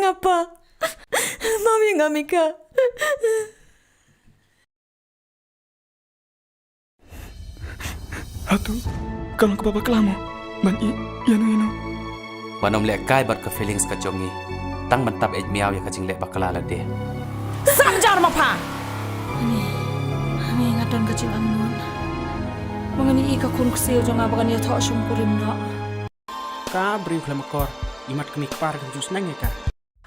Mengapa? Mami nggak Mika. Hatu, kalau ke bapa kelamo, ban yano. Wanom lek kai bat ke feelings ka jongi. Tang mentap ej miaw ya kacing lek bakala la de. Samjar mapa. Ani ngaton kecil angun. Mengani ika kun kusio jong abakan ya thok shum kurim na. Ka bring phlam kor, imat kemi kpar kan jus nang ka.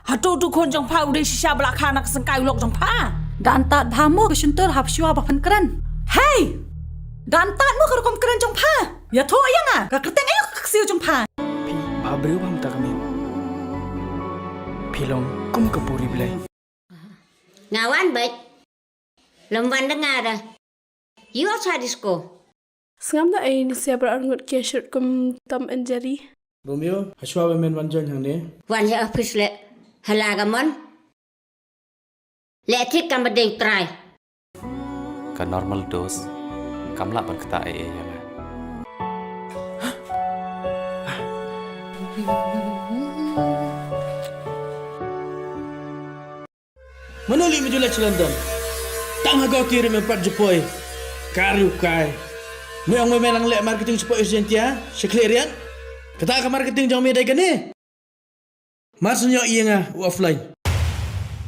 Hatu tu kon jong pa udah sisa belakang nak sengkai ulok jong pa. Dan tak dhamu ke syuntur hap syua bapan keren. Hey! Dan tak mu ke rukom keren jong pa. Ya thok yang ah. Ka keteng ayo ke kusio jong pa. Pi abriu bam tak kami. Pilong kum kepuri belai. Ngawan baik. Lemban dengar dah. You outside disco. Sengam dah ini siapa orang ke shirt kum tam enjari. Romeo, haswa men wanjon hang ne. Wan ya office le. Halagamon. Letrik kan berdeng try. Ka normal dose. Kamla ban kata ya nga. Manoli mi jula London. Tang hago kirim empat jepoi. Karu kai. Meong melang lek marketing support urgentia, seklerian. Kata ka marketing jong medai gane. Maksudnya iya nga offline.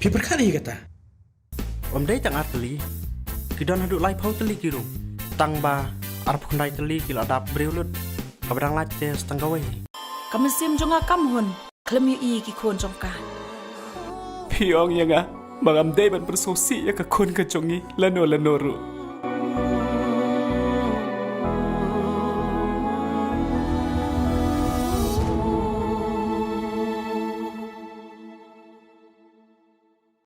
Pi perkali kata. Om dai tang arteli. Kidon haduk live how teli kiru. Tang ba arap kundai teli kil adap breulut. Kabadang latte setengah wei. Kamesim jong akam hun. Klem yu i ki kon jong ka. Piong yang ah, mangam day ban bersosi ya ke kon ke jongi lano ru.